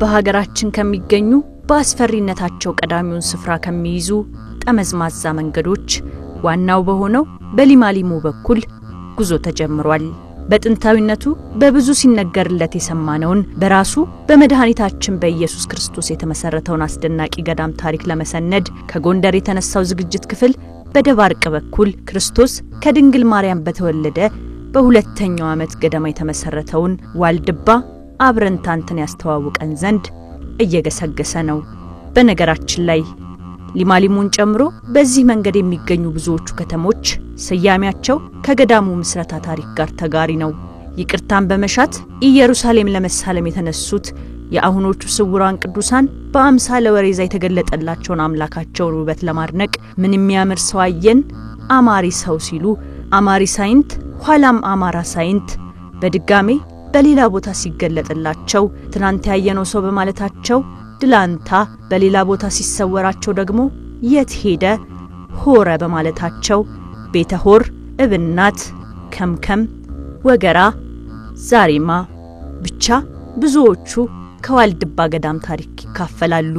በሀገራችን ከሚገኙ በአስፈሪነታቸው ቀዳሚውን ስፍራ ከሚይዙ ጠመዝማዛ መንገዶች ዋናው በሆነው በሊማሊሞ በኩል ጉዞ ተጀምሯል። በጥንታዊነቱ በብዙ ሲነገርለት የሰማነውን በራሱ በመድኃኒታችን በኢየሱስ ክርስቶስ የተመሰረተውን አስደናቂ ገዳም ታሪክ ለመሰነድ ከጎንደር የተነሳው ዝግጅት ክፍል በደባርቅ በኩል ክርስቶስ ከድንግል ማርያም በተወለደ በሁለተኛው ዓመት ገዳም የተመሰረተውን ዋልድባ አብረንታንትን ያስተዋውቀን ዘንድ እየገሰገሰ ነው። በነገራችን ላይ ሊማሊሞን ጨምሮ በዚህ መንገድ የሚገኙ ብዙዎቹ ከተሞች ስያሜያቸው ከገዳሙ ምስረታ ታሪክ ጋር ተጋሪ ነው። ይቅርታን በመሻት ኢየሩሳሌም ለመሳለም የተነሱት የአሁኖቹ ስውራን ቅዱሳን በአምሳለ ወሬዛ የተገለጠላቸውን አምላካቸውን ውበት ለማድነቅ ምን የሚያምር ሰው አየን አማሪ ሰው ሲሉ አማሪ ሳይንት ኋላም አማራ ሳይንት በድጋሜ በሌላ ቦታ ሲገለጥላቸው ትናንት ያየነው ሰው በማለታቸው ድላንታ በሌላ ቦታ ሲሰወራቸው ደግሞ የት ሄደ ሆረ በማለታቸው ቤተሆር እብናት ከምከም ወገራ ዛሬማ ብቻ ብዙዎቹ ከዋልድባ ገዳም ታሪክ ይካፈላሉ።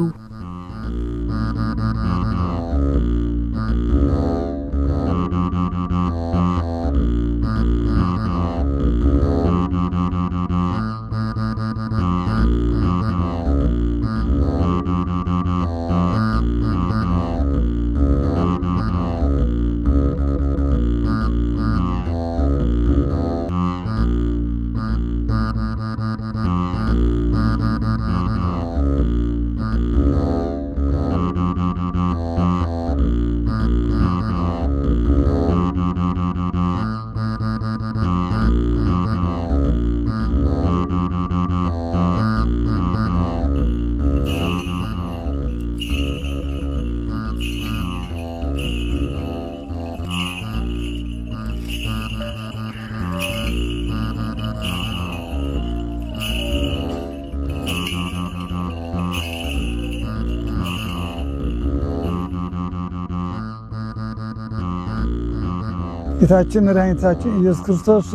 ጌታችን መድኃኒታችን ኢየሱስ ክርስቶስ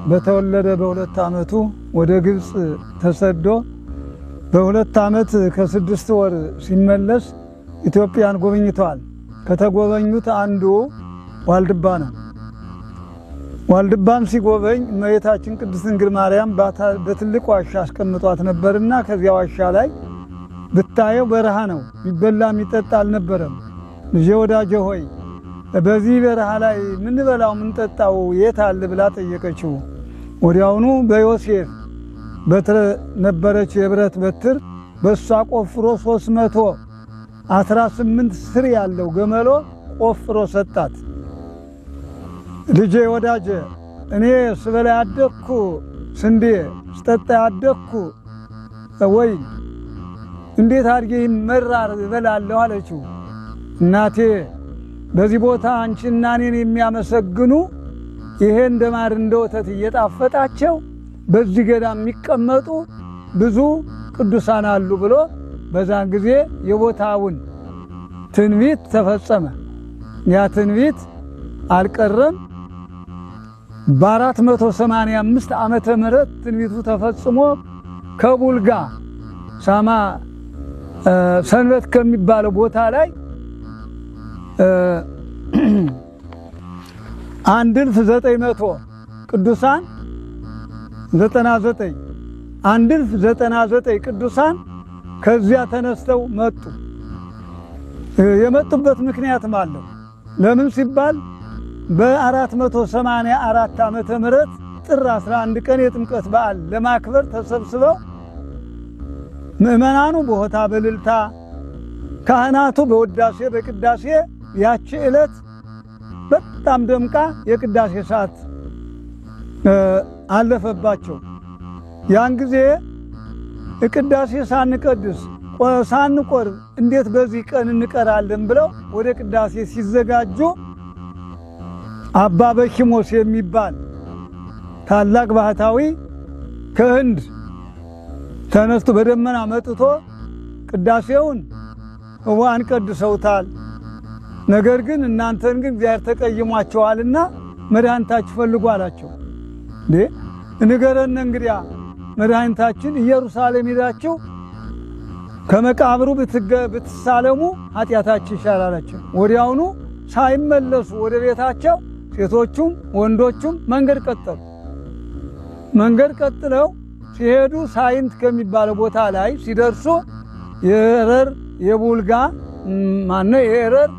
በተወለደ በሁለት ዓመቱ ወደ ግብጽ ተሰዶ በሁለት ዓመት ከ6 ወር ሲመለስ ኢትዮጵያን ጎብኝቷል። ከተጎበኙት አንዱ ዋልድባ ነው። ዋልድባን ሲጎበኝ እመቤታችን ቅድስት ድንግል ማርያም በትልቅ ዋሻ አስቀምጧት ነበርና ከዚያ ዋሻ ላይ ብታየው በረሃ ነው፣ ይበላ የሚጠጣ አልነበረም። ልጄ ወዳጄ ሆይ በዚህ በረሃ ላይ ምን በላው ምን ጠጣው የት አለ ብላ ጠየቀችው። ወዲያውኑ በዮሴፍ በትር ነበረች የብረት በትር በሷ ቆፍሮ 318 ስር ያለው ገመሎ ቆፍሮ ሰጣት። ልጄ ወዳጄ እኔ ስበላ ያደኩ ስንዴ ስጠጣ ያደኩ ወይ እንዴት አድርጌ መራር በላለሁ አለችው። እናቴ በዚህ ቦታ አንቺና እኔን የሚያመሰግኑ ይሄ እንደማር እንደወተት እየጣፈጣቸው በዚህ ገዳም የሚቀመጡ ብዙ ቅዱሳን አሉ ብሎ በዛን ጊዜ የቦታውን ትንቢት ተፈጸመ። ያ ትንቢት አልቀረም። በ485 ዓመተ ምህረት ትንቢቱ ተፈጽሞ ከቡልጋ ሳማ ሰንበት ከሚባለው ቦታ ላይ 1900 ቅዱሳን 99 ቅዱሳን ከዚያ ተነስተው መጡ። የመጡበት ምክንያት ማለት ለምን ሲባል በ484 ዓመተ ምህረት ጥር 11 ቀን የጥምቀት በዓል ለማክበር ተሰብስበው ምእመናኑ በሆታ በልልታ ካህናቱ በውዳሴ በቅዳሴ ያቺ ዕለት በጣም ደምቃ የቅዳሴ ሰዓት አለፈባቸው። ያን ጊዜ ቅዳሴ ሳንቀድስ ሳንቆርብ እንዴት በዚህ ቀን እንቀራለን ብለው ወደ ቅዳሴ ሲዘጋጁ አባ በኪሞስ የሚባል ታላቅ ባህታዊ ከህንድ ተነስቶ በደመና መጥቶ ቅዳሴውን ዋን ቀድሰውታል። ነገር ግን እናንተን ግን እግዚአብሔር ተቀይሟቸዋልና መድኃኒታችሁ ፈልጉ አላቸው። ንገረን እንግዲያ መድኃኒታችን ኢየሩሳሌም ሄዳችሁ ከመቃብሩ ብትሳለሙ ኃጢአታችሁ ይሻላላችሁ። ወዲያውኑ ሳይመለሱ ወደ ቤታቸው ሴቶቹም ወንዶቹም መንገድ ቀጠሉ። መንገድ ቀጥለው ሲሄዱ ሳይንት ከሚባለው ቦታ ላይ ሲደርሱ የኤረር የቡልጋ የኤረር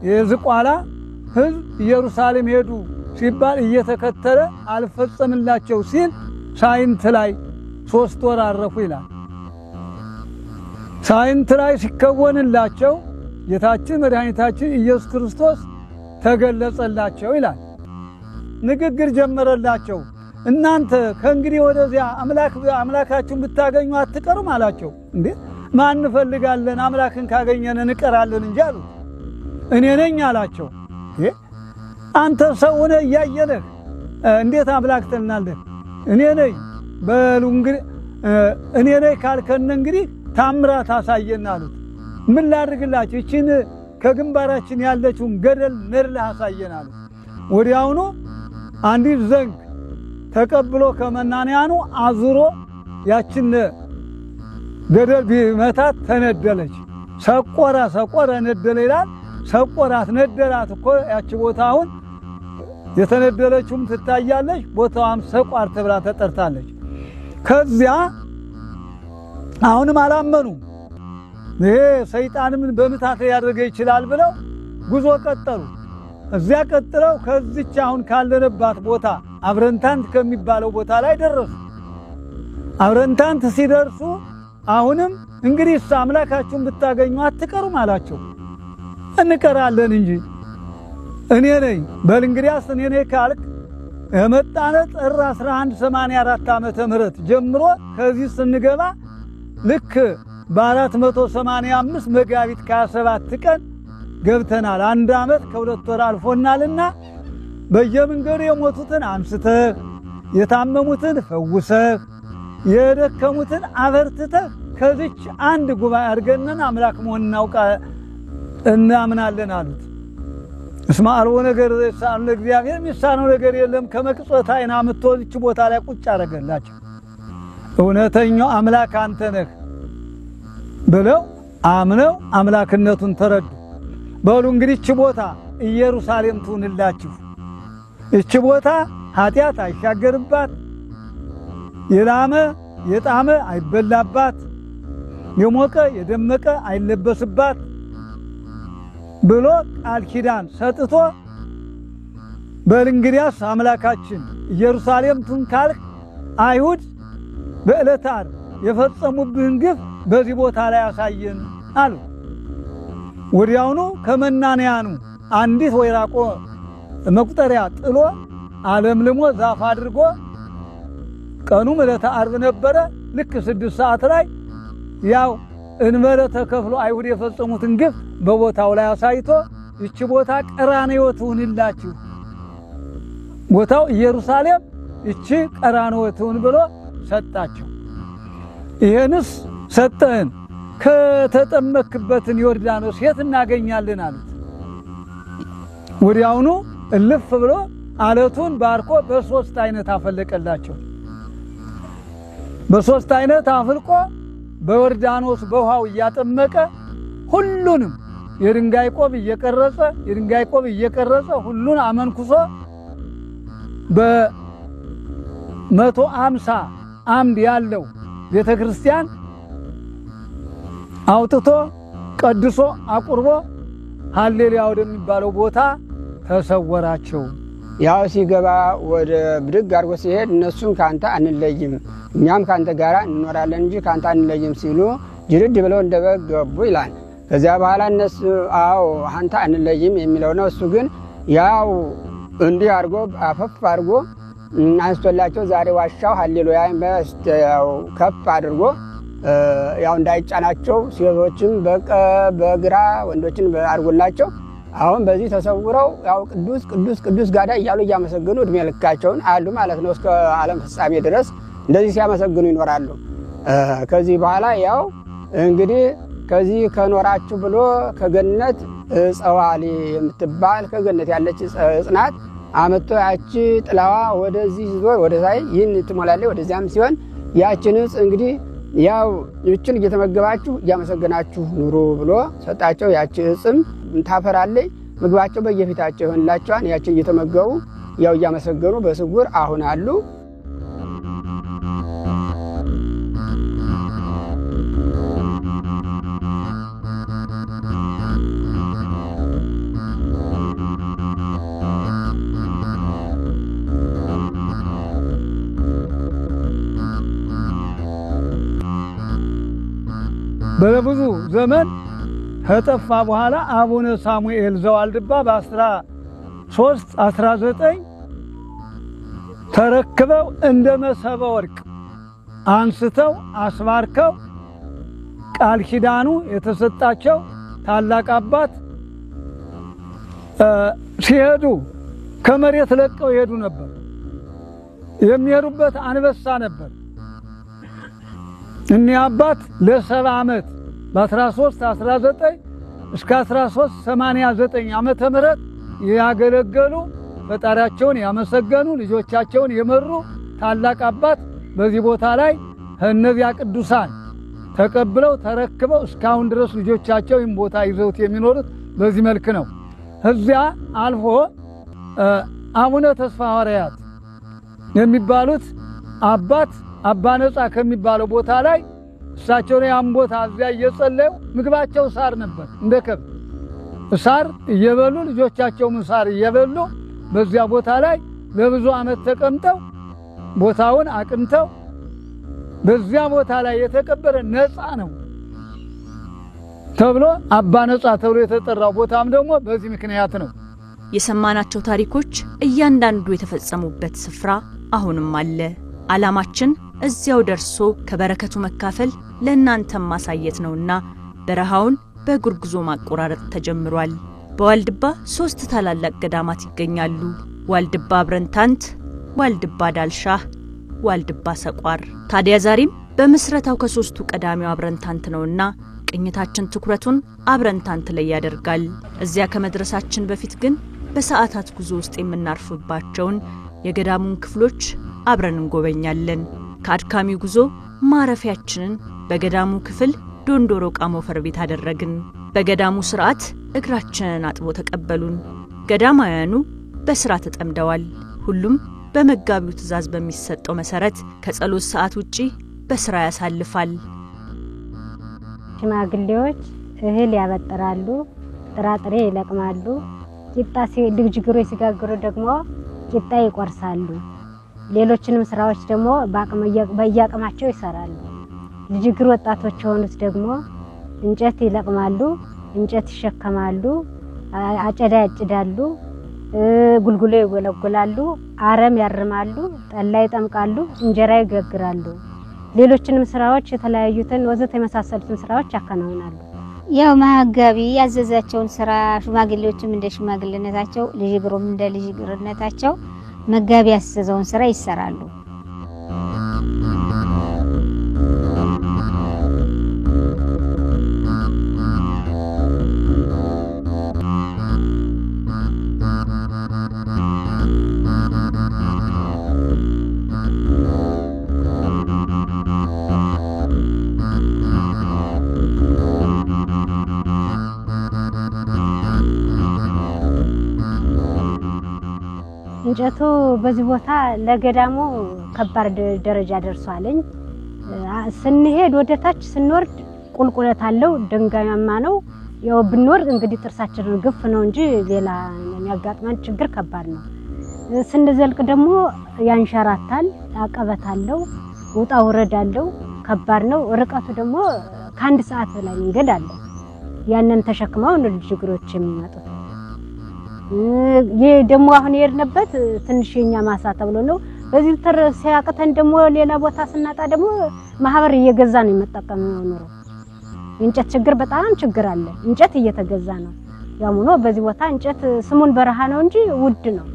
የዝቋላ ሕዝብ ኢየሩሳሌም ሄዱ ሲባል እየተከተለ አልፈጸምላቸው ሲል ሳይንት ላይ 3 ወር አረፉ ይላል። ሳይንት ላይ ሲከወንላቸው ጌታችን መድኃኒታችን ኢየሱስ ክርስቶስ ተገለጸላቸው ይላል። ንግግር ጀመረላቸው። እናንተ ከእንግዲህ ወደዚያ አምላካችሁን ብታገኙ አትቀሩም አላቸው። እንዴ ማን እንፈልጋለን? አምላክን ካገኘን እንቀራለን እንጂ አሉት። እኔ ነኝ አላቸው። አንተ ሰው ሆነህ እያየነህ እንዴት አምላክ ትልናለህ? እኔ ነኝ በሉ እንግዲህ እኔ ነኝ ካልከን እንግዲህ ታምራት አሳየን አሉት። ምን ላድርግላችሁ? እቺን ከግንባራችን ያለችውን ገደል ነድለህ አሳየን አሉት። ወዲያውኑ አንዲት ዘንግ ተቀብሎ ከመናንያኑ አዙሮ ያችን ገደል ቢመታት ተነደለች። ሰቆረ ነደለ ይላል። ሰቆራት ነደላት እኮ ያቺ ቦታውን የተነደለችውም ትታያለች። ቦታዋም ሰቋር ተብላ ተጠርታለች። ከዚያ አሁንም አላመኑ። ይሄ ሰይጣንም በምታት ያደርገ ይችላል ብለው ጉዞ ቀጠሉ። እዚያ ቀጥለው ከዚች አሁን ካለንባት ቦታ አብረንታንት ከሚባለው ቦታ ላይ ደረሱ። አብረንታንት ሲደርሱ አሁንም እንግዲህ አምላካችሁን ብታገኙ አትቀሩም አላቸው። እንቀራለን እንጂ እኔ ነኝ በል እንግዲያስ እኔ ነኝ ካልክ የመጣነ ጥር 1184 ዓመተ ምህረት ጀምሮ ከዚህ ስንገባ ልክ በ485 መጋቢት 27 ቀን ገብተናል። 1 ዓመት ከ2 ወር አልፎናልና በየመንገዱ የሞቱትን አንስተህ የታመሙትን ፈውሰህ የደከሙትን አበርትተህ ከዚች አንድ ጉባኤ አድርገን አምላክ መሆን እናምናለን አሉት። እስማ አልቦ ነገር ሳን ለእግዚአብሔር የሚሳነው ነገር የለም። ከመቅጽበት አይና ምትወልች ቦታ ላይ ቁጭ አደረገላቸው። እውነተኛው አምላክ አንተ ነህ ብለው አምነው አምላክነቱን ተረዱ። በሉ እንግዲህ እቺ ቦታ ኢየሩሳሌም ትሁንላችሁ። እቺ ቦታ ኃጢአት አይሻገርባት፣ የላመ የጣመ አይበላባት፣ የሞቀ የደመቀ አይለበስባት ብሎ ቃል ኪዳን ሰጥቶ በል እንግዲያስ አምላካችን ኢየሩሳሌም ትሁን ካልክ አይሁድ በዕለተ ዓርብ የፈጸሙብህን ግፍ በዚህ ቦታ ላይ ያሳየን አሉ። ወዲያውኑ ከመናንያኑ አንዲት ወይራቆ መቁጠሪያ ጥሎ አለምልሞ ዛፍ አድርጎ ቀኑ ዕለተ ዓርብ ነበረ። ልክ 6 ሰዓት ላይ ያው እንበለ ተከፍሎ አይሁድ የፈጸሙትን ግፍ በቦታው ላይ አሳይቶ እቺ ቦታ ቀራንዮ ትሁንላችሁ፣ ቦታው ኢየሩሳሌም እቺ ቀራንዮ ትሁን ብሎ ሰጣቸው። ይሄንስ ሰጠን ከተጠመክበትን ዮርዳኖስ የት እናገኛለን አሉት። ወዲያውኑ እልፍ ብሎ አለቱን ባርኮ በ3 አይነት አፈለቀላቸው። በ3 አይነት አፍልቆ በዮርዳኖስ በውሃው እያጠመቀ ሁሉንም የድንጋይ ቆብ እየቀረጸ ሁሉን አመንኩሶ በ150 አምድ ያለው ቤተክርስቲያን አውጥቶ ቀድሶ አቁርቦ ሃሌሉያ ወደሚባለው ቦታ ተሰወራቸው። ያው ሲገባ ወደ ብድግ አድርጎ ሲሄድ እነሱም ካንተ አንለይም እኛም ካንተ ጋር እንኖራለን እንጂ ካንተ አንለይም ሲሉ ጅርድ ብለው እንደበግ ገቡ ይላል። ከዚያ በኋላ እነሱ አዎ አንተ አንለይም የሚለው ነው። እሱ ግን ያው እንዲህ አድርጎ አፈፍ አድርጎ አንስቶላቸው ዛሬ ዋሻው ሃሌሉያ በስተው ከፍ አድርጎ ያው እንዳይጫናቸው ሴቶችን በግራ ወንዶችን አድርጎላቸው አሁን በዚህ ተሰውረው ያው ቅዱስ ቅዱስ ቅዱስ ጋዳ እያሉ እያመሰገኑ እድሜ ልካቸውን አሉ ማለት ነው። እስከ ዓለም ፍጻሜ ድረስ እንደዚህ ሲያመሰግኑ ይኖራሉ። ከዚህ በኋላ ያው እንግዲህ ከዚህ ከኖራችሁ ብሎ ከገነት ጸዋሊ የምትባል ከገነት ያለች ጽናት አመቶ ያቺ ጥላዋ ወደዚህ ዞር ወደ ላይ ይህን ትሞላለች። ወደዚያም ሲሆን ያችን እንግዲህ ያው ይችን እየተመገባችሁ ያመሰገናችሁ ኑሮ ብሎ ሰጣቸው ያቺ እጽም ታፈራለች ምግባቸው በየፊታቸው ይሆንላቸዋል ያችን እየተመገቡ ያው ያመሰገኑ በስጉር አሁን አሉ በለብዙ ዘመን ከጠፋ በኋላ አቡነ ሳሙኤል ዘዋልድባ በ1319 ተረክበው እንደ መሰበ ወርቅ አንስተው አስባርከው ቃል ኪዳኑ የተሰጣቸው ታላቅ አባት ሲሄዱ ከመሬት ለቀው ይሄዱ ነበር የሚሄዱበት አንበሳ ነበር እኒ አባት ለ70 ዓመት በ1319 እስከ 1389 ዓመተ ምህረት ያገለገሉ ፈጣሪያቸውን ያመሰገኑ ልጆቻቸውን የመሩ ታላቅ አባት በዚህ ቦታ ላይ እነዚያ ቅዱሳን ተቀብለው ተረክበው እስካሁን ድረስ ልጆቻቸው ይህን ቦታ ይዘውት የሚኖሩት በዚህ መልክ ነው እዚያ አልፎ አቡነ ተስፋ ሐዋርያት የሚባሉት አባት አባ ነጻ ከሚባለው ቦታ ላይ እሳቸው ያን ቦታ እዚያ እየጸለዩ ምግባቸው ሳር ነበር እንደከብ ሳር እየበሉ ልጆቻቸው ሳር እየበሉ በዚያ ቦታ ላይ ለብዙ ዓመት ተቀምጠው ቦታውን አቅንተው በዚያ ቦታ ላይ የተቀበረ ነጻ ነው ተብሎ አባ ነጻ ተብሎ የተጠራው ቦታም ደግሞ በዚህ ምክንያት ነው የሰማናቸው ታሪኮች እያንዳንዱ የተፈጸሙበት ስፍራ አሁንም አለ ዓላማችን እዚያው ደርሶ ከበረከቱ መካፈል ለእናንተም ማሳየት ነውና በረሃውን በጉርጉዞ ማቆራረጥ ተጀምሯል በዋልድባ 3 ታላላቅ ገዳማት ይገኛሉ ዋልድባ አብረንታንት ዋልድባ ዳልሻህ ዋልድባ ሰቋር ታዲያ ዛሬም በመስረታው ከ3ቱ ቀዳሚው አብረንታንት ነውና ቅኝታችን ትኩረቱን አብረንታንት ላይ ያደርጋል እዚያ ከመድረሳችን በፊት ግን በሰዓታት ጉዞ ውስጥ የምናርፍባቸውን የገዳሙን ክፍሎች አብረን እንጎበኛለን ከአድካሚው ጉዞ ማረፊያችንን በገዳሙ ክፍል ዶንዶሮ ቃሞፈር ቤት አደረግን በገዳሙ ሥርዓት እግራችንን አጥቦ ተቀበሉን ገዳማውያኑ በሥራ ተጠምደዋል ሁሉም በመጋቢው ትእዛዝ በሚሰጠው መሰረት ከጸሎት ሰዓት ውጪ በሥራ ያሳልፋል ሽማግሌዎች እህል ያበጥራሉ ጥራጥሬ ይለቅማሉ ቂጣ ድግጅግሮ ሲጋግሩ ደግሞ ቂጣ ይቆርሳሉ ሌሎችንም ስራዎች ደግሞ በያቀማቸው ይሰራሉ ልጅግር ወጣቶች ሆኑት ደግሞ እንጨት ይለቅማሉ እንጨት ይሸከማሉ አጨዳ ያጭዳሉ ጉልጉሎ ይጎለጎላሉ አረም ያርማሉ ጠላ ይጠምቃሉ እንጀራ ይጋግራሉ ሌሎችንም ስራዎች የተለያዩትን ወዘተ የመሳሰሉትን ስራዎች ያከናውናሉ ያው ማጋቢ ያዘዛቸውን ስራ ሽማግሌዎችም እንደ ሽማግሌነታቸው ልጅግሩም እንደ ልጅግርነታቸው መጋቢ ያዘዘውን ስራ ይሰራሉ እንጨቱ በዚህ ቦታ ለገዳሙ ከባድ ደረጃ ደርሷልኝ ስንሄድ ወደታች ስንወርድ ቁልቁለት አለው ድንጋያማ ነው ያው ብንወርድ እንግዲህ ጥርሳችን ግፍ ነው እንጂ ሌላ የሚያጋጥመን ችግር ከባድ ነው ስንዘልቅ ደግሞ ያንሸራታል አቀበት አለው ውጣ ውረድ አለው ከባድ ነው ርቀቱ ደግሞ ከአንድ ሰዓት በላይ መንገድ አለ ያንን ተሸክመው ነው ልጅግሮች የሚመጡት ደግሞ አሁን የርነበት ትንሽኛ ማሳ ተብሎ ነው በዚህ ሲያቀተን ደግሞ ሌላ ቦታ ስናጣ ደግሞ ማህበር እየገዛ ነው የሚጠቀመው ነው እንጨት ችግር በጣም ችግር አለ እንጨት እየተገዛ ነው ያሙኖ በዚህ ቦታ እንጨት ስሙን በረሃ ነው እንጂ ውድ ነው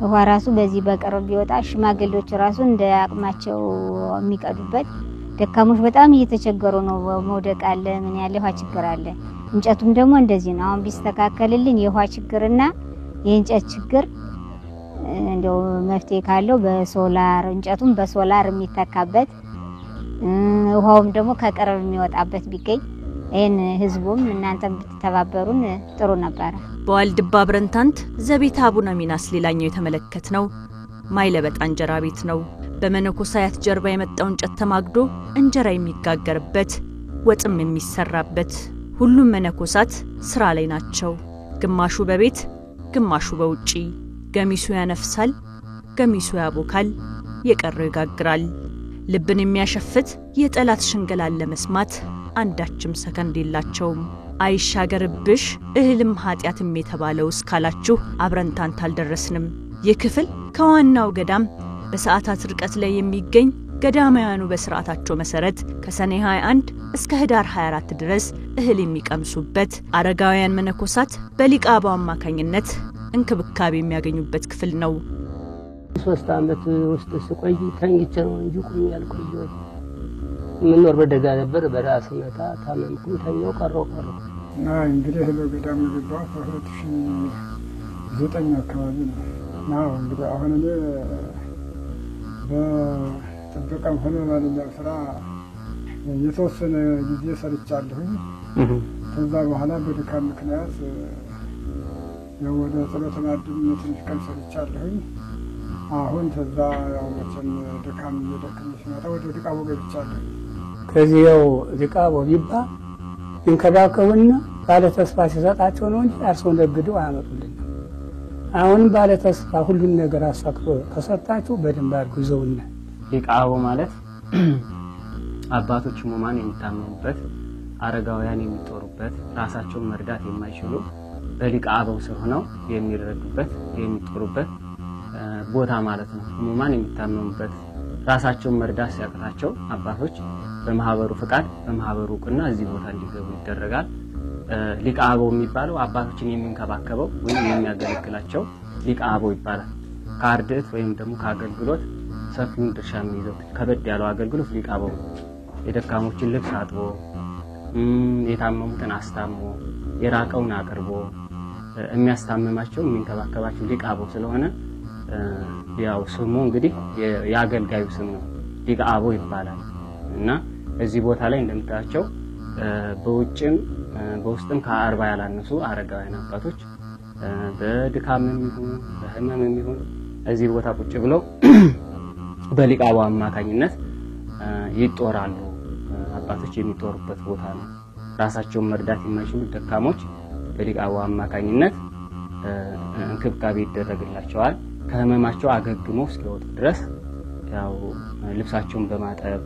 ውሃ ራሱ በዚህ በቀረብ ቢወጣ ሽማግሌዎች ራሱ እንደ አቅማቸው የሚቀዱበት ደካሞች በጣም እየተቸገሩ ነው መውደቅ አለ ምን ያለ ውሃ ችግር አለ እንጨቱም ደግሞ እንደዚህ ነው አሁን ቢስተካከልልን የውሃ ችግርና የእንጨት ችግር እንደው መፍትሄ ካለው በሶላር እንጨቱም በሶላር የሚተካበት ውሃውም ደግሞ ከቀረብ የሚወጣበት ቢገኝ ይሄን ህዝቡም እናንተም ብትተባበሩን ጥሩ ነበር። በዋልድባ ብረንታንት ዘቤት አቡነ ሚናስ ሌላኛው የተመለከትነው ማይለበጣ እንጀራ ቤት ነው። በመነኮሳያት ጀርባ የመጣው እንጨት ተማግዶ እንጀራ የሚጋገርበት ወጥም የሚሰራበት ሁሉም መነኮሳት ስራ ላይ ናቸው። ግማሹ በቤት ግማሹ በውጪ፣ ገሚሱ ያነፍሳል፣ ገሚሱ ያቦካል፣ የቀረው ይጋግራል። ልብን የሚያሸፍት የጠላት ሽንገላን ለመስማት አንዳችም ሰከንድ የላቸውም። አይሻገርብሽ እህልም ኃጢያትም የተባለው እስካላችሁ አብረንታንት አልደረስንም። ይህ ክፍል ከዋናው ገዳም በሰዓታት ርቀት ላይ የሚገኝ ገዳማውያኑ በስርዓታቸው መሰረት ከሰኔ 21 እስከ ህዳር 24 ድረስ እህል የሚቀምሱበት አረጋውያን መነኮሳት በሊቀ አበው አማካኝነት እንክብካቤ የሚያገኙበት ክፍል ነው። 3 ዓመት ውስጥ ስቆይ ተኝቼ ነው እንጂ ቁም ያልቆየው። ምን ወር በደጋ ነበር በራስ መታ ታመምኩ ተኛው ቀረው። እንግዲህ ለገዳሙ ገባሁ 2009 አካባቢ ነው። እንግዲህ አሁን እኔ በጥበቃም ሆነ ማንኛውም ስራ የተወሰነ ጊዜ ሰርቻለሁኝ። ከዛ በኋላ በድካም ምክንያት ወደ ጸሎተ ማዕድነት ትንሽ ቀን ሰርቻለሁኝ። አሁን ከዛ ያው መቼም ድካም እየደከመ ሲመጣ ወደ ዲቃቦ ገብቻለሁ። ከዚያው ዲቃቦ ቢባ ይንከባከቡና ባለ ተስፋ ሲሰጣቸው ነው እንጂ አርሶ ነግደው አያመጡልኝ። አሁን ባለ ተስፋ ሁሉን ነገር አሳክቶ ከሰጣችሁ በደንብ አርጉዘውና ዲቃቦ ማለት አባቶች ሙማን የሚታመኑበት አረጋውያን የሚጦሩበት ራሳቸውን መርዳት የማይችሉ በሊቃቦው ስር ሆነው የሚረዱበት የሚጦሩበት ቦታ ማለት ነው። ሙማን የሚታመኑበት ራሳቸውን መርዳት ሲያቅታቸው አባቶች በማህበሩ ፍቃድ በማህበሩ ቁና እዚህ ቦታ እንዲገቡ ይደረጋል። ሊቃቦው የሚባለው አባቶችን የሚንከባከበው ወይም የሚያገለግላቸው ሊቃቦው ይባላል። ካርድት ወይም ደግሞ ከአገልግሎት ሰፊውን ድርሻ የሚይዘው ከበድ ያለው አገልግሎት ሊቃቦው የደካሞችን ልብስ አጥቦ የታመሙትን አስታሞ የራቀውን አቅርቦ የሚያስታምማቸው የሚንከባከባቸው ሊቃቦው ስለሆነ ያው ስሙ እንግዲህ የአገልጋዩ ስም ነው ሊቃቦው ይባላል። እና እዚህ ቦታ ላይ እንደምታያቸው በውጭም በውስጥም ከ40 ያላነሱ አረጋውያን አባቶች በድካምም ይሁን በህመምም ይሁን እዚህ ቦታ ቁጭ ብለው በሊቃቦው አማካኝነት ይጦራሉ። አባቶች የሚጦሩበት ቦታ ነው። ራሳቸውን መርዳት የማይችሉ ደካሞች በሊቃቦው አማካኝነት እንክብካቤ ይደረግላቸዋል። ከህመማቸው አገግመው እስኪወጡ ድረስ ያው ልብሳቸውን በማጠብ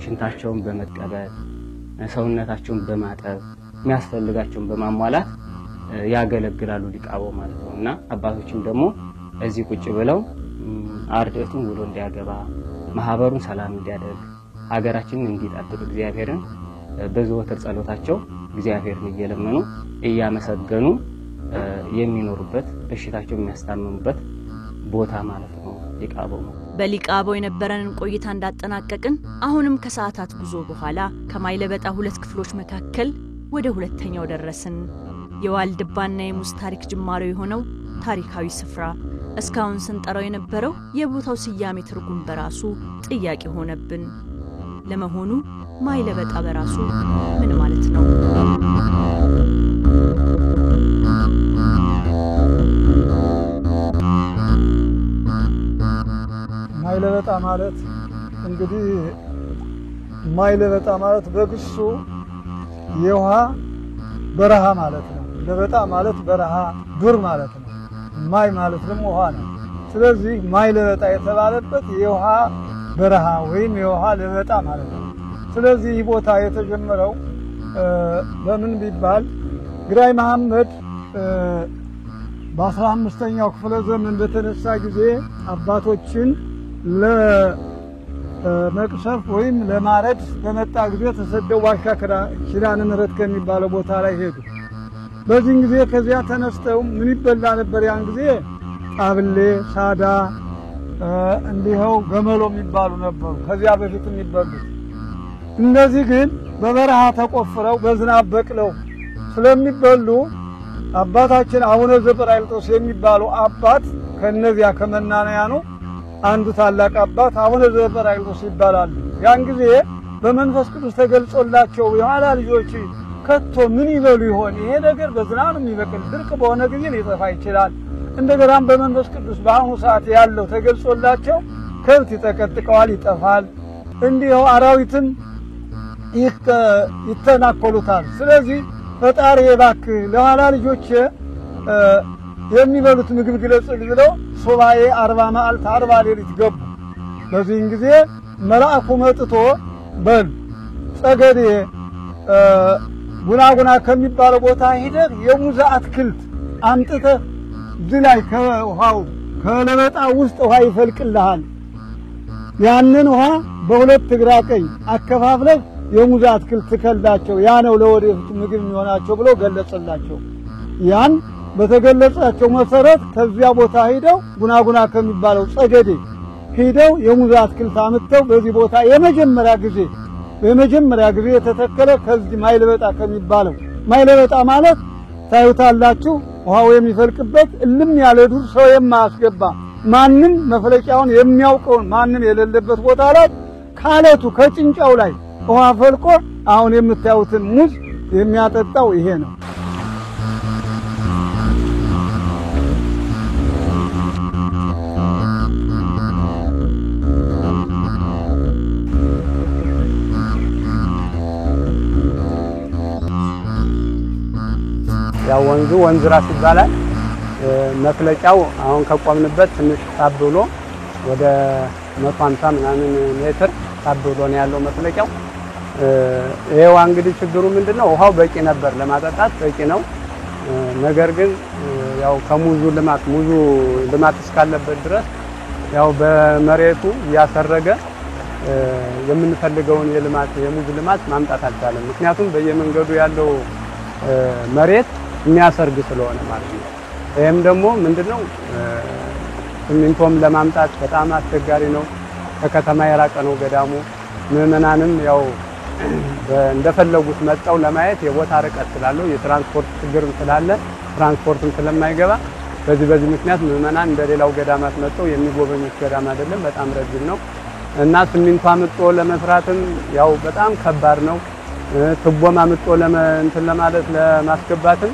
ሽንታቸውን በመቀበል ሰውነታቸውን በማጠብ የሚያስፈልጋቸውን በማሟላት ያገለግላሉ ሊቃቦው ማለት ነው። እና አባቶችም ደግሞ እዚህ ቁጭ ብለው አርድእቱን ውሎ እንዲያገባ ማህበሩን ሰላም እንዲያደርግ ሀገራችንን እንዲጠብቅ እግዚአብሔርን በዘወትር ጸሎታቸው እግዚአብሔርን እየለመኑ እያመሰገኑ የሚኖሩበት በሽታቸው የሚያስታምሙበት ቦታ ማለት ነው ሊቃቦው ነው። በሊቃቦው የነበረንን ቆይታ እንዳጠናቀቅን አሁንም ከሰዓታት ጉዞ በኋላ ከማይለበጣ 2 ክፍሎች መካከል ወደ ሁለተኛው ደረስን። የዋልድባና የሙዝ ታሪክ ጅማሬ የሆነው ታሪካዊ ስፍራ እስካሁን ስንጠራው የነበረው የቦታው ስያሜ ትርጉም በራሱ ጥያቄ ሆነብን። ለመሆኑ ማይለበጣ በራሱ ምን ማለት ነው? ማይለበጣ ማለት እንግዲህ ማይለበጣ ማለት በግሱ የውሃ በረሃ ማለት ነው። ለበጣ ማለት በረሃ ዱር ማለት ነው። ማይ ማለት ደግሞ ውሃ ነው። ስለዚህ ማይለበጣ የተባለበት የውሃ በረሃ ወይም የውሃ ለበጣ ማለት ነው። ስለዚህ ቦታ የተጀመረው በምን ቢባል ግራኝ መሐመድ በ15ኛው ክፍለ ዘመን በተነሳ ጊዜ አባቶችን ለመቅሰፍ ወይም ለማረድ በመጣ ጊዜ ተሰደው ዋሻ ኪዳነ ምህረት ከሚባለው ቦታ ላይ ሄዱ። በዚህ ጊዜ ከዚያ ተነስተው ምን ይበላ ነበር? ያን ጊዜ ጣብሌ፣ ሳዳ እንዲሁ ገመሎ የሚባሉ ነበሩ ከዚያ በፊት የሚበሉ። እነዚህ ግን በበረሃ ተቆፍረው በዝናብ በቅለው ስለሚበሉ አባታችን አቡነ ዘበራይልጦስ የሚባሉ አባት ከነዚያ ከመናንያኑ አንዱ ታላቅ አባት አቡነ ዘበራይልጦስ ይባላሉ። ያን ጊዜ በመንፈስ ቅዱስ ተገልጾላቸው የኋላ ልጆች ከቶ ምን ይበሉ ይሆን? ይሄ ነገር በዝናብ ነው የሚበቅል፣ ድርቅ በሆነ ጊዜ ሊጠፋ ይችላል። እንደገናም በመንፈስ ቅዱስ በአሁኑ ሰዓት ያለው ተገልጾላቸው ከብት ይጠቀጥቀዋል፣ ይጠፋል። እንዲሁ አራዊትም ይተናኮሉታል። ስለዚህ ፈጣሪ እባክህ ለኋላ ልጆች የሚበሉት ምግብ ግለጽልኝ ብለው ሱባኤ 40 መዓልት 40 ሌሊት ገቡ። በዚህን ጊዜ መልአኩ መጥቶ በል ጸገዴ ጉናጉና ከሚባለው ቦታ ሄደህ የሙዝ አትክልት አምጥተህ ዝላይ ከውሃው ከለበጣ ውስጥ ውሃ ይፈልቅልሃል። ያንን ውሃ በሁለት ግራ ቀኝ አከፋፍለህ የሙዝ አትክልት ትከልዳቸው፣ ያ ነው ለወደፊቱ ምግብ የሚሆናቸው ብሎ ገለጸላቸው። ያን በተገለጻቸው መሰረት ከዚያ ቦታ ሄደው ጉናጉና ከሚባለው ጸገዴ ሄደው የሙዝ አትክልት አምጥተው በዚህ ቦታ የመጀመሪያ ጊዜ የተተከለ ከዚህ ማይለበጣ ከሚባለው ማይለበጣ ማለት ታዩታላችሁ፣ ውሃው የሚፈልቅበት እልም ያለ ዱር ሰው የማያስገባ ማንም መፍለቂያውን የሚያውቀውን ማንም የሌለበት ቦታ ላይ ካለቱ ከጭንጫው ላይ ውሃ ፈልቆ አሁን የምታዩትን ሙዝ የሚያጠጣው ይሄ ነው። ያው ወንዝ ራስ ይባላል። መፍለቂያው አሁን ከቆምንበት ትንሽ ታብ ብሎ ወደ 150 ምናምን ሜትር ታብ ብሎ ነው ያለው መፍለቂያው። ይሄው እንግዲህ ችግሩ ምንድነው? ውሃው በቂ ነበር ለማጠጣት በቂ ነው። ነገር ግን ያው ከሙዙ ልማት እስካለበት ድረስ ያው በመሬቱ ያሰረገ የምንፈልገውን የሙዝ ልማት ማምጣት አልቻለም። ምክንያቱም በየመንገዱ ያለው መሬት የሚያሰርግ ስለሆነ ማለት ነው። ይሄም ደግሞ ምንድነው ሲሚንቶም ለማምጣት በጣም አስቸጋሪ ነው። ከከተማ የራቀ ነው ገዳሙ። ምዕመናንም ያው እንደፈለጉት መጣው ለማየት የቦታ ርቀት ስላለው የትራንስፖርት ችግር ስላለ ትራንስፖርትም ስለማይገባ በዚህ ምክንያት ምዕመናን እንደሌላው ገዳማት መጣው የሚጎበኙት ገዳም አይደለም፣ በጣም ረጅም ነው እና ሲሚንቶ አምጦ ለመስራትም ያው በጣም ከባድ ነው። ትቦም አምጦ እንትን ለማለት ለማስገባትም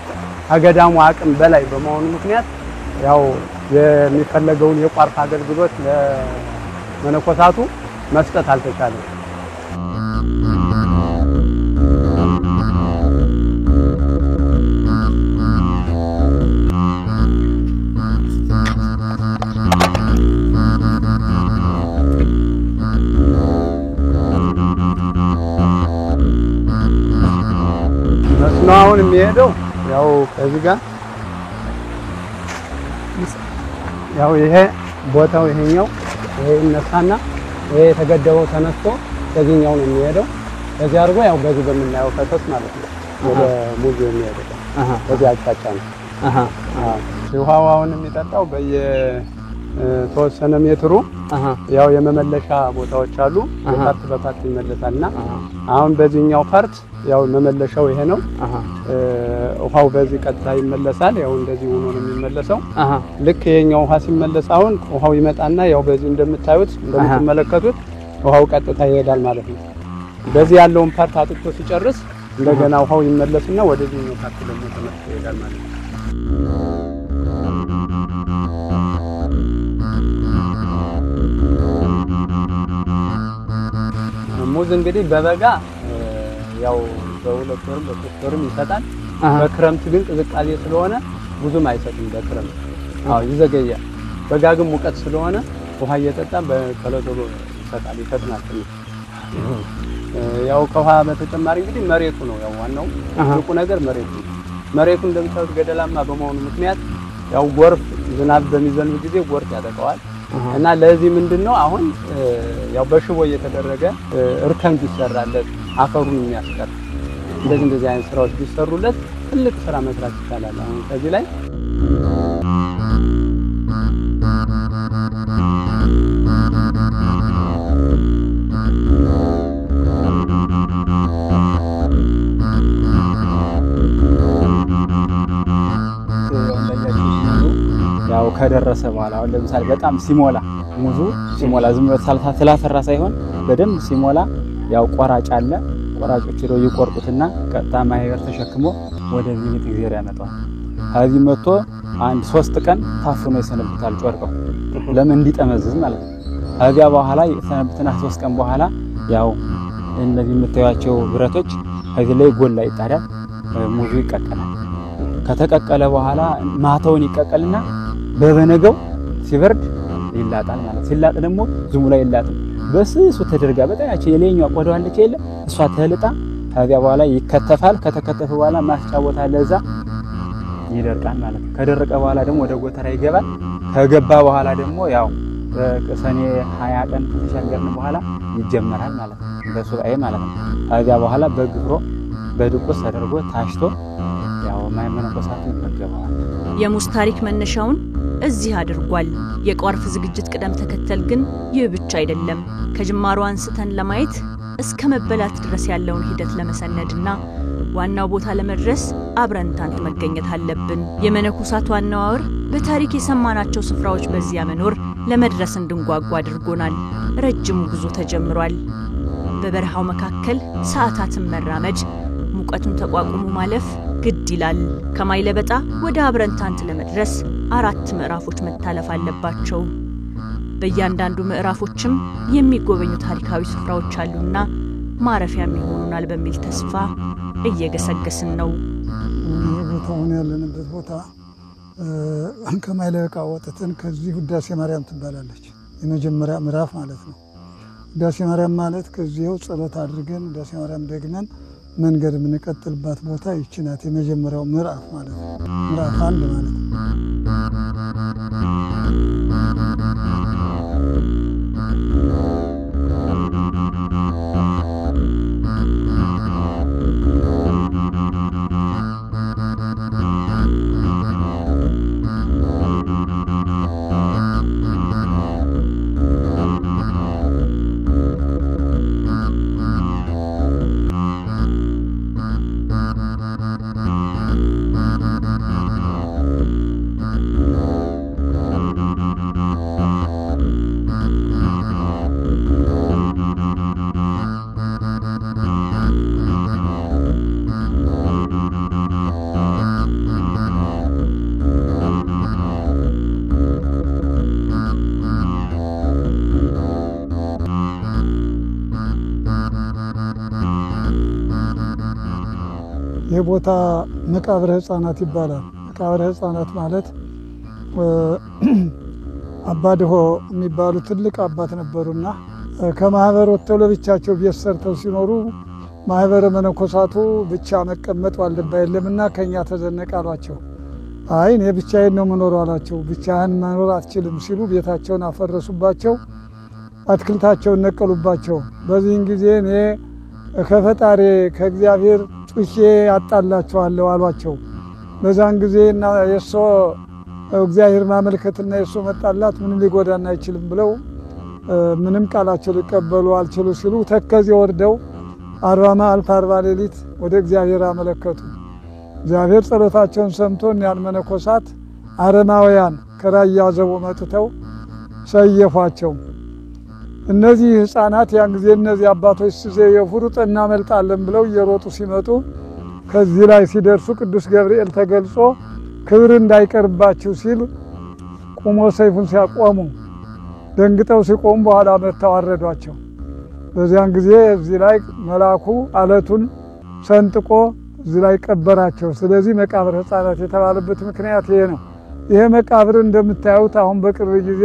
ከገዳሙ አቅም በላይ በመሆኑ ምክንያት ያው የሚፈለገውን የቋርፍ አገልግሎት ለመነኮሳቱ መስጠት አልተቻለም። መስኖ አሁን የሚሄደው ያው ከዚህ ጋር ያው ይሄ ቦታው ይሄኛው ይሄ እነሳና ይሄ የተገደበው ተነስቶ ከዚህኛው ነው የሚሄደው። ከዚህ አድርጎ ያው በዚህ በምናየው ፈሰስ ማለት ነው ወደ ሙዙ የሚሄደው በዚህ አቅጣጫ ነው። ውሃው አሁን የሚጠጣው በየተወሰነ ሜትሩ ያው የመመለሻ ቦታዎች አሉ። በፓርት ይመለሳልና አሁን በዚህኛው ፓርት ያው መመለሻው ይሄ ነው። ውሃው በዚህ ቀጥታ ይመለሳል። ያው እንደዚህ ሆኖ ነው የሚመለሰው። ልክ የኛው ውሃ ሲመለስ አሁን ውሃው ይመጣና ያው በዚህ እንደምትመለከቱት ውሃው ቀጥታ ይሄዳል ማለት ነው። በዚህ ያለውን ፓርት አጥቶ ሲጨርስ እንደገና ውሃው ይመለስና ወደዚህኛው ፓርት ደግሞ ተመልሶ ይሄዳል ማለት ነው። ሙዝ እንግዲህ በበጋ ያው በሁለት ወርም በሶስት ወርም ይሰጣል። በክረምት ግን ቅዝቃዜ ስለሆነ ብዙም አይሰጥም። በክረምት ይዘገያል። በጋ ግን ሙቀት ስለሆነ ውሃ እየጠጣ በተለቶሎ ይሰጣል፣ ይፈጥናል። ያው ከውሃ በተጨማሪ እንግዲህ መሬቱ ነው ያው ዋናው ትልቁ ነገር መሬቱ እንደምታዩት ገደላማ በመሆኑ ምክንያት ያው ጎርፍ ዝናብ በሚዘንብ ጊዜ ጎርፍ ያጠቃዋል እና ለዚህ ምንድነው አሁን ያው በሽቦ እየተደረገ እርከን ቢሰራለት አፈሩን የሚያስቀር እንደዚህ አይነት ስራዎች ቢሰሩለት ትልቅ ስራ መስራት ይቻላል። አሁን ከዚህ ላይ ያው ከደረሰ በኋላ አሁን ለምሳሌ በጣም ሲሞላ ሙዙ ሲሞላ ዝም ብሎ ስላሰራ ሳይሆን በደንብ ሲሞላ ያው ቆራጭ አለ። ቆራጮች ሄደው ይቆርጡትና ቀጥታ ማህበር ተሸክሞ ወደ ቤተ እግዚአብሔር ያመጣዋል። ከዚህ መጥቶ አንድ 3 ቀን ታፍኖ ይሰነብታል ጮርቀው ለምን እንዲጠመዝዝ ማለት ነው። ከዚያ በኋላ ይሰነብትና 3 ቀን በኋላ ያው እነዚህ የምታዩቸው ብረቶች ከዚህ ላይ ጎላ ይጣዳል። ሙዙ ይቀቀላል። ከተቀቀለ በኋላ ማታውን ይቀቀልና በበነገው ሲበርድ ይላጣል ማለት። ሲላጥ ደግሞ ዝሙ ላይ ይላጥ በስሱ ተደርጋ በጣያቸው የለኛው ቆዳው አለች የለ እሷ ተልጣ ከዚያ በኋላ ይከተፋል። ከተከተፈ በኋላ ማስጫ ቦታ ለዛ ይደርቃል ማለት ነው። ከደረቀ በኋላ ደግሞ ወደ ጎተራ ይገባል። ከገባ በኋላ ደግሞ ያው በሰኔ 20 ቀን ተሻገርን በኋላ ይጀመራል ማለት ነው። በሱባኤ ማለት ነው። ከዚያ በኋላ በግብሮ በድቁስ ተደርጎ ታሽቶ ያው ማይመነኮሳቱ ይመገባል። የሙስ ታሪክ መነሻውን እዚህ አድርጓል። የቋርፍ ዝግጅት ቅደም ተከተል ግን ይህ ብቻ አይደለም። ከጅማሮ አንስተን ለማየት እስከ መበላት ድረስ ያለውን ሂደት ለመሰነድና ዋናው ቦታ ለመድረስ አብረንታንት መገኘት አለብን። የመነኮሳቱ አነዋወር በታሪክ የሰማናቸው ስፍራዎች በዚያ መኖር ለመድረስ እንድንጓጓ አድርጎናል። ረጅሙ ጉዞ ተጀምሯል። በበረሃው መካከል ሰዓታትን መራመድ፣ ሙቀቱን ተቋቁሞ ማለፍ ግድ ይላል። ከማይለበጣ ወደ አብረንታንት ለመድረስ 4 ምዕራፎች መታለፍ አለባቸው። በእያንዳንዱ ምዕራፎችም የሚጎበኙ ታሪካዊ ስፍራዎች አሉና ማረፊያም ይሆኑናል በሚል ተስፋ እየገሰገስን ነው። ቦታውን ያለንበት ቦታ ከማይለበቃ ወጥተን ከዚህ ውዳሴ ማርያም ትባላለች። የመጀመሪያ ምዕራፍ ማለት ነው። ውዳሴ ማርያም ማለት ከዚህው ጸሎት አድርገን ውዳሴ ማርያም ደግመን መንገድ የምንቀጥልባት ቦታ ይቺ ናት። የመጀመሪያው ምዕራፍ ማለት ነው። ምዕራፍ 1 ማለት ነው። የቦታ መቃብረ ሕፃናት ይባላል። መቃብረ ሕፃናት ማለት አባድሆ የሚባሉ ትልቅ አባት ነበሩና ከማህበር ወጥተው ለብቻቸው ቤት ሰርተው ሲኖሩ ማህበረ መነኮሳቱ ብቻ መቀመጥ ዋልባ የለምና ከኛ ተዘነቅ አሏቸው። አይ እኔ ብቻዬን ነው መኖር አላቸው። ብቻህን መኖር አትችልም ሲሉ ቤታቸውን አፈረሱባቸው፣ አትክልታቸውን ነቀሉባቸው። በዚህን ጊዜ እኔ ከፈጣሪ ከእግዚአብሔር ጩሼ አጣላቸዋለሁ አሏቸው። በዛን ጊዜ እና የሶ እግዚአብሔር ማመልከትና የሶ መጣላት ምንም ሊጎዳና አይችልም ብለው ምንም ቃላቸው ሊቀበሉ አልችሉ ሲሉ ተከዜ ወርደው 40 መዓልት 40 ሌሊት ወደ እግዚአብሔር አመለከቱ። እግዚአብሔር ጸሎታቸውን ሰምቶ እኒያን መነኮሳት አረማውያን ከራያ ዘቦ መጥተው ሰየፏቸው። እነዚህ ሕፃናት ያን ጊዜ እነዚህ አባቶች ሲዘየፉሩጥ እናመልጣለን ብለው እየሮጡ ሲመጡ ከዚህ ላይ ሲደርሱ ቅዱስ ገብርኤል ተገልጾ ክብር እንዳይቀርባችሁ ሲል ቆሞ ሰይፉን ሲያቆሙ ደንግጠው ሲቆሙ በኋላ መተው አረዷቸው። በዚያን ጊዜ እዚህ ላይ መልአኩ አለቱን ሰንጥቆ እዚህ ላይ ቀበራቸው። ስለዚህ መቃብረ ሕፃናት የተባለበት ምክንያት ይሄ ነው። ይሄ መቃብር እንደምታዩት አሁን በቅርብ ጊዜ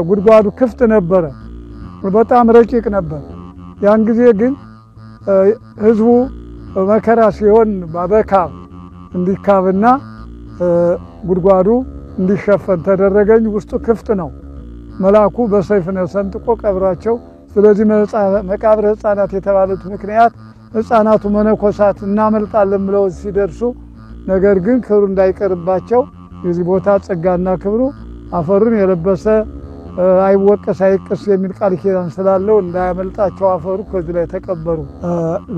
ጉድጓዱ ክፍት ነበረ፣ በጣም ረቂቅ ነበር። ያን ጊዜ ግን ህዝቡ መከራ ሲሆን በካብ እንዲካብና ጉድጓዱ እንዲሸፈን ተደረገኝ። ውስጡ ክፍት ነው። መልአኩ በሰይፍ ነው ሰንጥቆ ቀብራቸው። ስለዚህ መቃብረ ሕፃናት የተባሉት ምክንያት ሕፃናቱ መነኮሳት እናመልጣለን ብለው ሲደርሱ ነገር ግን ክብሩ እንዳይቀርባቸው የዚህ ቦታ ጸጋና ክብሩ አፈሩን የለበሰ አይወቀስ አይቅስ የሚል ቃል ኪዳን ስላለው እንዳያመልጣቸው አፈሩ ከዚህ ላይ ተቀበሩ።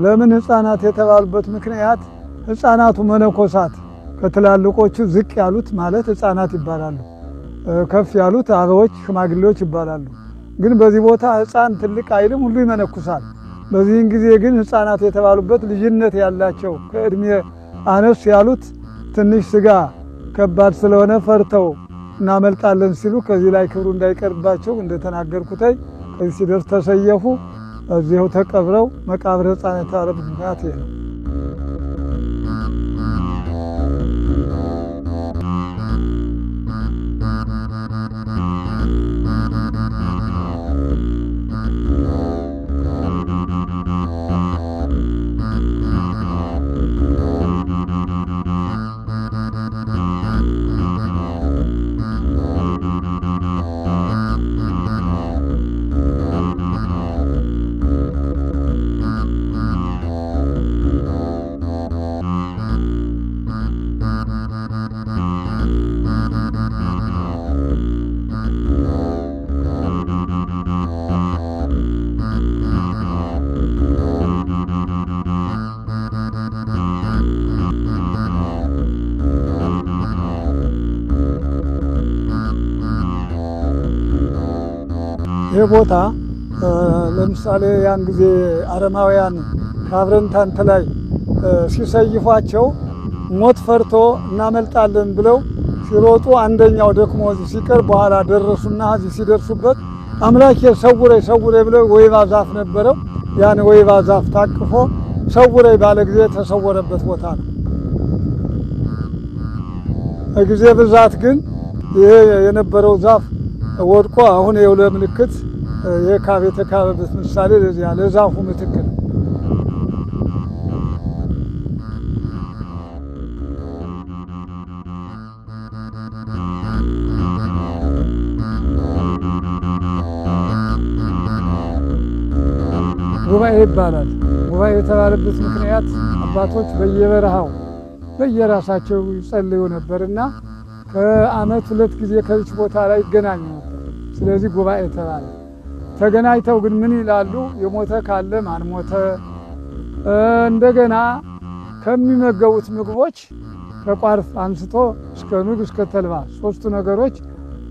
ለምን ሕፃናት የተባሉበት ምክንያት ሕፃናቱ መነኮሳት ከትላልቆቹ ዝቅ ያሉት ማለት ሕፃናት ይባላሉ፣ ከፍ ያሉት አበዎች ሽማግሌዎች ይባላሉ። ግን በዚህ ቦታ ሕፃን ትልቅ አይልም፣ ሁሉ ይመነኩሳል። በዚህን ጊዜ ግን ሕፃናት የተባሉበት ልጅነት ያላቸው ከእድሜ አነስ ያሉት ትንሽ ስጋ ከባድ ስለሆነ ፈርተው እናመልጣለን ሲሉ ከዚህ ላይ ክብሩ እንዳይቀርባቸው እንደተናገርኩት ከዚህ ሲደርስ ተሰየፉ። እዚያው ተቀብረው መቃብረ ሕፃናት የተባለበት ምክንያት ይሄ ነው። ይህ ቦታ ለምሳሌ ያን ጊዜ አረማውያን ከአብረንታንት ላይ ሲሰይፏቸው ሞት ፈርቶ እናመልጣለን ብለው ሲሮጡ አንደኛው ደክሞ ሲቀር በኋላ ደረሱና እዚህ ሲደርሱበት አምላኬ ሰውረኝ ሰውረኝ ብለው ወይባ ዛፍ ነበረው። ያን ወይባ ዛፍ ታቅፎ ሰውረኝ ባለ ጊዜ ተሰወረበት ቦታ ነው። በጊዜ ብዛት ግን ይሄ የነበረው ዛፍ ወድቆ አሁን የውለ ምልክት የካብ የተካበበት ምሳሌ ለዚያ ለዛፉ ምትክ ነው። ጉባኤ ይባላል። ጉባኤ የተባለበት ምክንያት አባቶች በየበረሃው በየራሳቸው ይጸልዩ ነበርና ከዓመት 2 ጊዜ ከዚህ ቦታ ላይ ይገናኙ ነበር። ስለዚህ ጉባኤ ተባለ። ተገናኝተው ግን ምን ይላሉ? የሞተ ካለ ማን ሞተ፣ እንደገና ከሚመገቡት ምግቦች ከቋርፍ አንስቶ እስከ ኑግ እስከ ተልባ 3 ነገሮች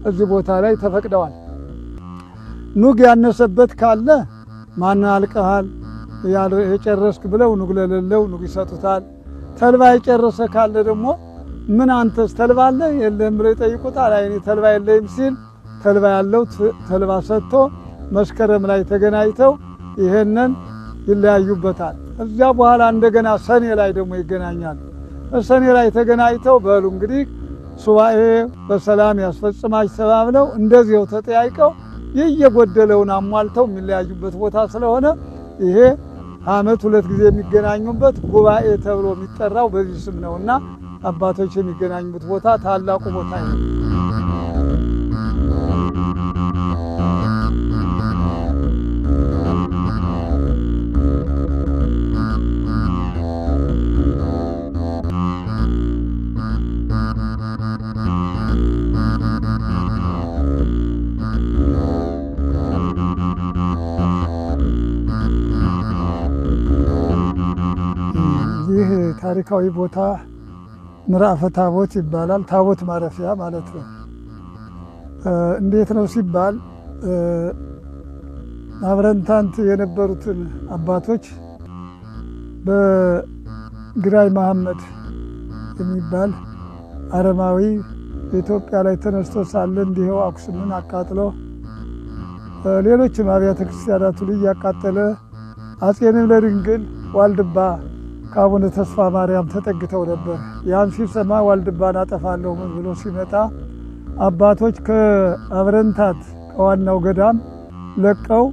እዚህ ቦታ ላይ ተፈቅደዋል። ኑግ ያነሰበት ካለ ማን አልቀሃል የጨረስክ ብለው ኑግ ለሌለው ኑግ ይሰጡታል። ተልባ የጨረሰ ካለ ደግሞ ምን አንተስ ተልባ አለ የለም ብለው ይጠይቁታል። አይ ተልባ የለም ሲል ተልባ ያለው ተልባ ሰጥቶ መስከረም ላይ ተገናኝተው ይሄንን ይለያዩበታል። እዚያ በኋላ እንደገና ሰኔ ላይ ደግሞ ይገናኛሉ። ሰኔ ላይ ተገናኝተው በሉ እንግዲህ ሱባኤ በሰላም ያስፈጽማች ተባብለው እንደዚያው ተጠያይቀው የየጎደለውን አሟልተው የሚለያዩበት ቦታ ስለሆነ ይሄ ዓመት 2 ጊዜ የሚገናኙበት ጉባኤ ተብሎ የሚጠራው በዚህ ስም ነውና አባቶች የሚገናኙበት ቦታ ታላቁ ቦታ ነው። ይህ ታሪካዊ ቦታ ምዕራፈ ታቦት ይባላል። ታቦት ማረፊያ ማለት ነው። እንዴት ነው ሲባል አብረንታንት የነበሩትን አባቶች በግራኝ መሐመድ የሚባል አረማዊ በኢትዮጵያ ላይ ተነስቶ ሳለ እንዲሁ አክሱምን አቃጥሎ ሌሎችም አብያተ ክርስቲያናት ሁሉ ያቃጠለ አጼ ንብለ ድንግል ዋልድባ ከአቡነ ተስፋ ማርያም ተጠግተው ነበር። ያን ሲሰማ ዋልድባን አጠፋለሁ ብሎ ሲመጣ አባቶች ከአብረንታት ከዋናው ገዳም ለቀው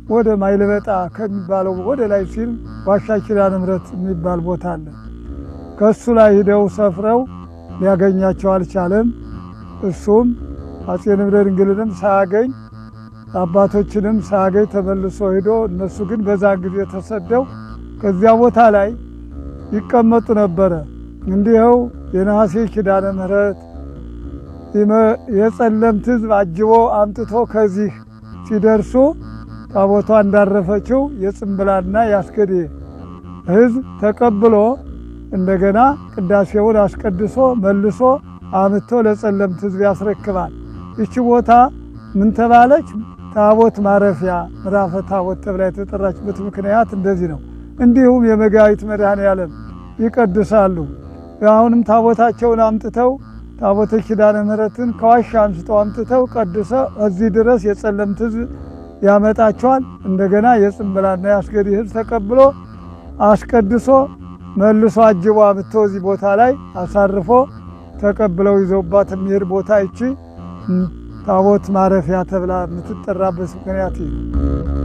ወደ ማይለበጣ ከሚባለው ወደ ላይ ሲል ዋሻ ኪዳነ ምሕረት የሚባል ቦታ አለ። ከሱ ላይ ሄደው ሰፍረው ሊያገኛቸው አልቻለም። እሱም አጼ ንብለ ድንግልንም ሳያገኝ አባቶችንም ሳያገኝ ተመልሶ ሄዶ እነሱ ግን በዛ ጊዜ ተሰደው ከዚያ ቦታ ላይ ይቀመጡ ነበረ። እንዲሁ የነሐሴ ኪዳነ ምሕረት የጸለምት ሕዝብ አጅቦ አምጥቶ ከዚህ ሲደርሱ ታቦቷ እንዳረፈችው የጽምብላና ያስገዴ ሕዝብ ተቀብሎ እንደገና ቅዳሴውን አስቀድሶ መልሶ አምጥቶ ለጸለምት ሕዝብ ያስረክባል። እቺ ቦታ ምን ተባለች? ታቦት ማረፊያ ምዕራፈ ታቦት ተብላ የተጠራችበት ምክንያት እንደዚህ ነው። እንዲሁም የመጋቢት መድኃኔዓለም ይቀድሳሉ። አሁንም ታቦታቸውን አምጥተው ታቦተ ኪዳነ ምሕረትን ከዋሻ አንስተው አምጥተው ቀድሰው እዚህ ድረስ የጸለምት ሕዝብ ያመጣቸዋል። እንደገና የጽምብላና የአስገዲ ሕዝብ ተቀብሎ አስቀድሶ መልሶ አጅቦ አምጥቶ እዚህ ቦታ ላይ አሳርፎ ተቀብለው ይዘውባት የሚሄድ ቦታ ይቺ ታቦት ማረፊያ ተብላ የምትጠራበት ምክንያት ነው።